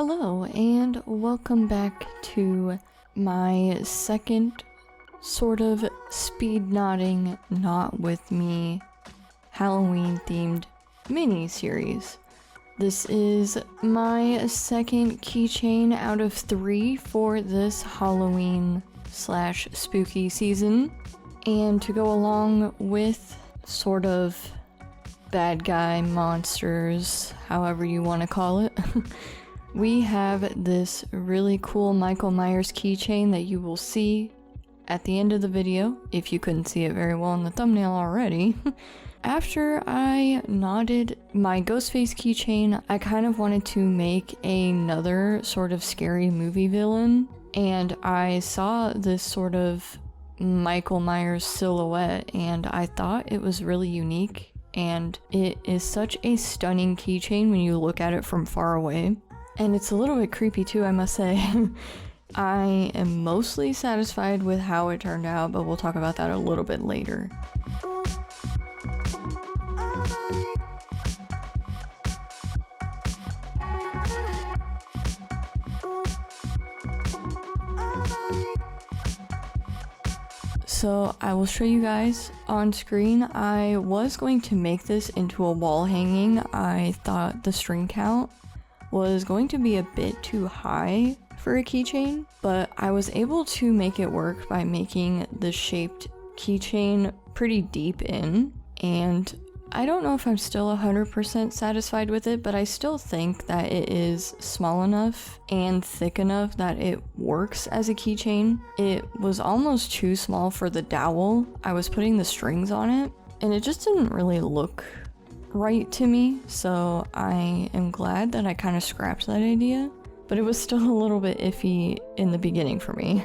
Hello, and welcome back to my second sort of speed nodding, not with me, Halloween themed mini series. This is my second keychain out of 3 for this Halloween slash spooky season. And to go along with sort of bad guy monsters, however you want to call it, we have this really cool Michael Myers keychain that you will see at the end of the video, if you couldn't see it very well in the thumbnail already. After I knotted my Ghostface keychain, I kind of wanted to make another sort of scary movie villain, and I saw this sort of Michael Myers silhouette, and I thought it was really unique, and it is such a stunning keychain when you look at it from far away. And it's a little bit creepy too, I must say. I am mostly satisfied with how it turned out, but we'll talk about that a little bit later. So I will show you guys on screen. I was going to make this into a wall hanging. I thought the string count was going to be a bit too high for a keychain, but I was able to make it work by making the shaped keychain pretty deep in, and I don't know if I'm still 100% satisfied with it, but I still think that it is small enough and thick enough that it works as a keychain. It was almost too small for the dowel. I was putting the strings on it, and it just didn't really look right to me, so I am glad that I kind of scrapped that idea, but it was still a little bit iffy in the beginning for me.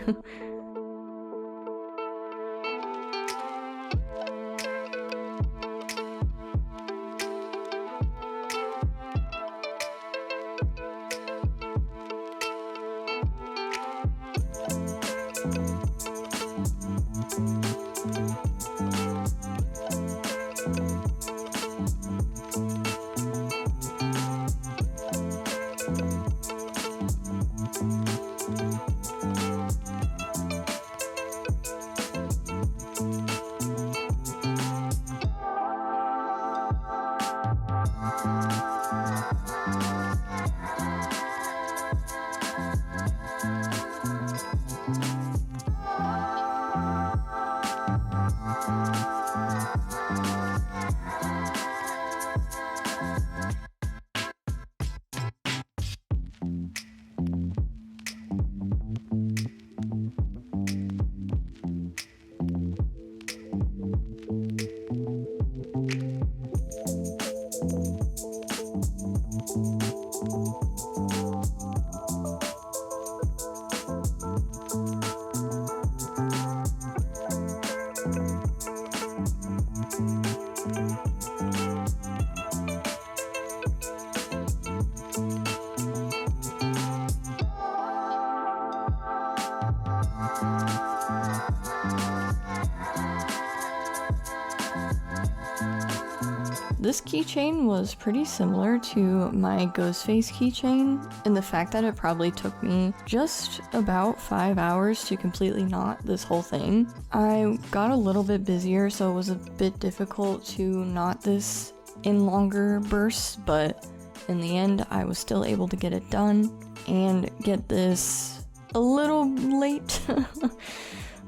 This keychain was pretty similar to my Ghostface keychain in the fact that it probably took me just about 5 hours to completely knot this whole thing. I got a little bit busier, so it was a bit difficult to knot this in longer bursts, but in the end I was still able to get it done and get this a little late,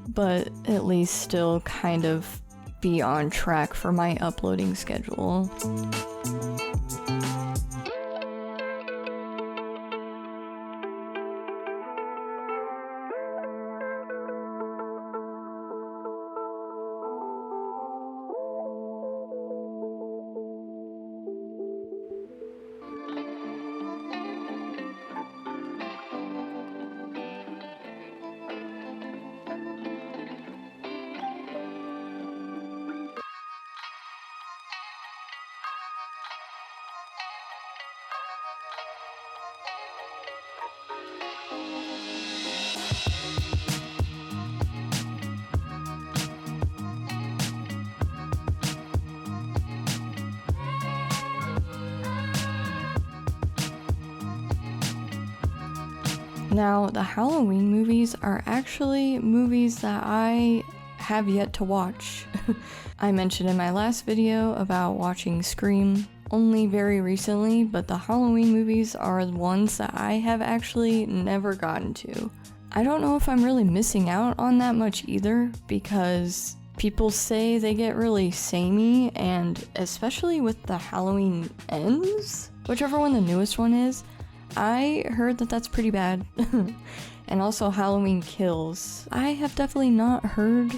but at least still kind of be on track for my uploading schedule. Now, the Halloween movies are actually movies that I have yet to watch. I mentioned in my last video about watching Scream only very recently, but the Halloween movies are the ones that I have actually never gotten to. I don't know if I'm really missing out on that much either, because people say they get really samey, and especially with the Halloween Ends, whichever one the newest one is, I heard that that's pretty bad. And also Halloween Kills. I have definitely not heard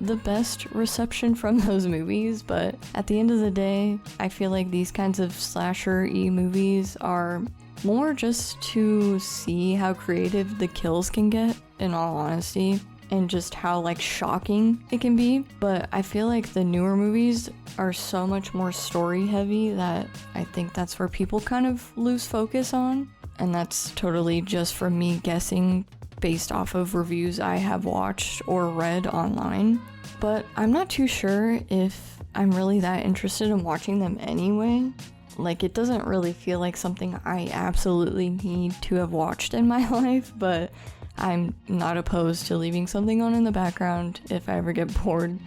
the best reception from those movies, but at the end of the day, I feel like these kinds of slasher-y movies are more just to see how creative the kills can get, in all honesty, and just how like shocking it can be. But I feel like the newer movies are so much more story heavy that I think that's where people kind of lose focus on, and that's totally just from me guessing based off of reviews I have watched or read online. But I'm not too sure if I'm really that interested in watching them anyway. Like, it doesn't really feel like something I absolutely need to have watched in my life, but I'm not opposed to leaving something on in the background if I ever get bored.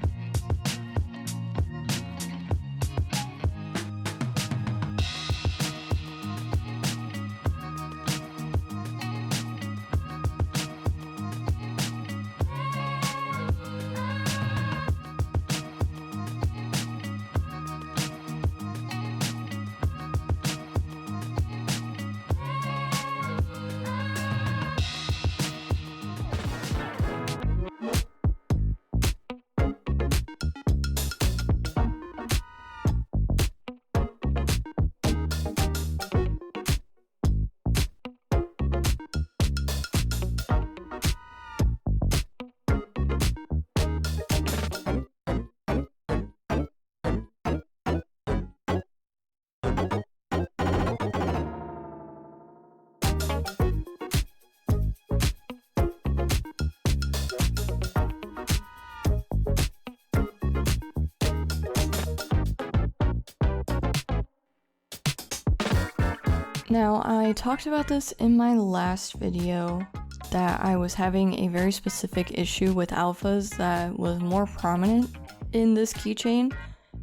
Now, I talked about this in my last video, that I was having a very specific issue with alphas that was more prominent in this keychain,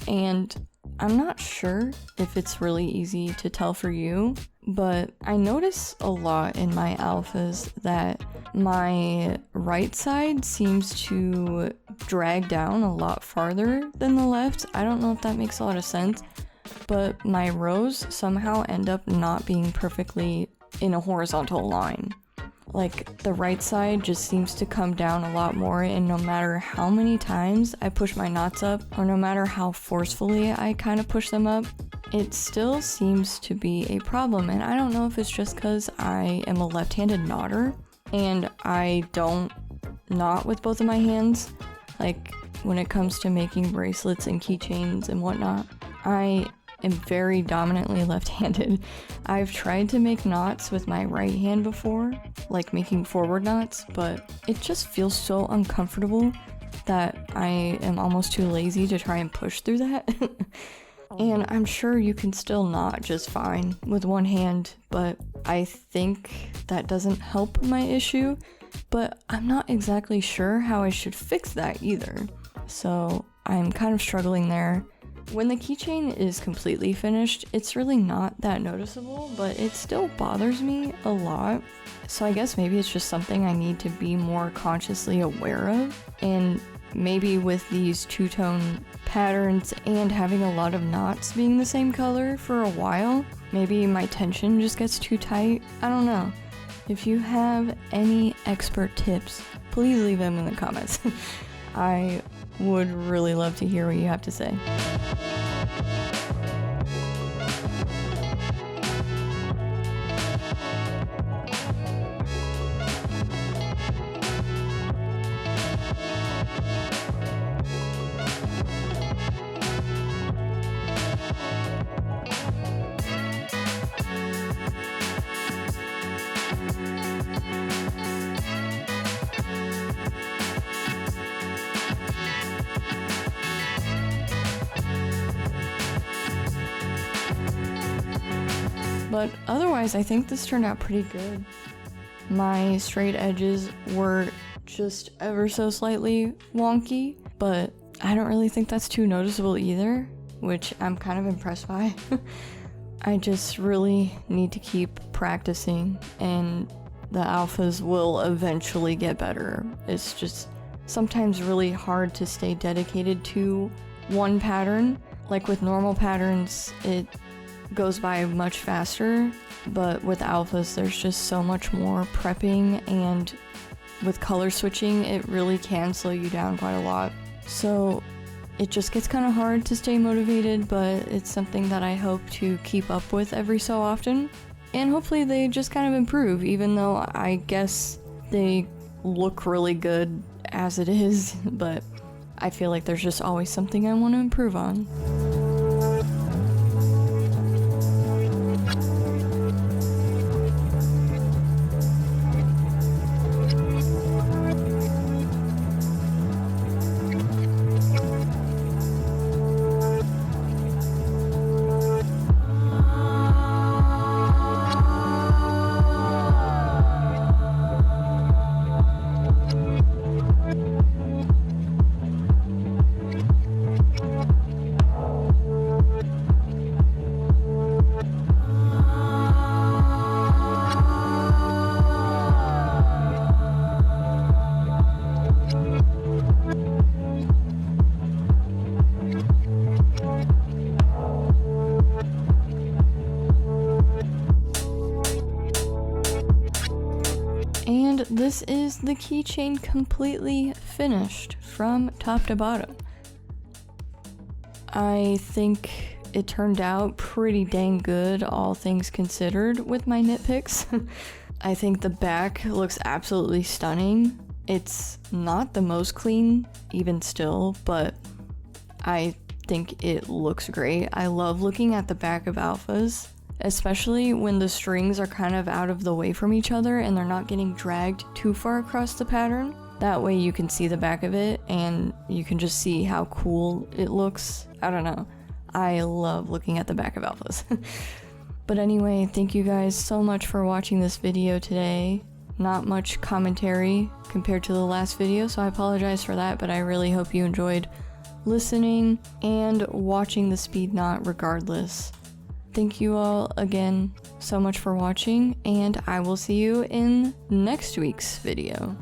and I'm not sure if it's really easy to tell for you, but I notice a lot in my alphas that my right side seems to drag down a lot farther than the left. I don't know if that makes a lot of sense, but my rows somehow end up not being perfectly in a horizontal line. Like, the right side just seems to come down a lot more, and no matter how many times I push my knots up, or no matter how forcefully I kind of push them up, it still seems to be a problem. And I don't know if it's just because I am a left-handed knotter, and I don't knot with both of my hands. Like, when it comes to making bracelets and keychains and whatnot, I am very dominantly left-handed. I've tried to make knots with my right hand before, like making forward knots, but it just feels so uncomfortable that I am almost too lazy to try and push through that. And I'm sure you can still knot just fine with one hand, but I think that doesn't help my issue, but I'm not exactly sure how I should fix that either. So I'm kind of struggling there. When the keychain is completely finished, it's really not that noticeable, but it still bothers me a lot. So I guess maybe it's just something I need to be more consciously aware of. And maybe with these two-tone patterns and having a lot of knots being the same color for a while, maybe my tension just gets too tight. I don't know. If you have any expert tips, please leave them in the comments. I would really love to hear what you have to say. But otherwise, I think this turned out pretty good. My straight edges were just ever so slightly wonky, but I don't really think that's too noticeable either, which I'm kind of impressed by. I just really need to keep practicing, and the alphas will eventually get better. It's just sometimes really hard to stay dedicated to one pattern. Like with normal patterns, it goes by much faster, but with alphas there's just so much more prepping, and with color switching it really can slow you down quite a lot. So it just gets kind of hard to stay motivated, but it's something that I hope to keep up with every so often, and hopefully they just kind of improve, even though I guess they look really good as it is, but I feel like there's just always something I want to improve on. And this is the keychain completely finished from top to bottom. I think it turned out pretty dang good, all things considered, with my nitpicks. I think the back looks absolutely stunning. It's not the most clean, even still, but I think it looks great. I love looking at the back of alphas, especially when the strings are kind of out of the way from each other and they're not getting dragged too far across the pattern. That way you can see the back of it and you can just see how cool it looks. I don't know. I love looking at the back of alphas. But anyway, thank you guys so much for watching this video today. Not much commentary compared to the last video, so I apologize for that, but I really hope you enjoyed listening and watching the speed knot regardless. Thank you all again so much for watching, and I will see you in next week's video.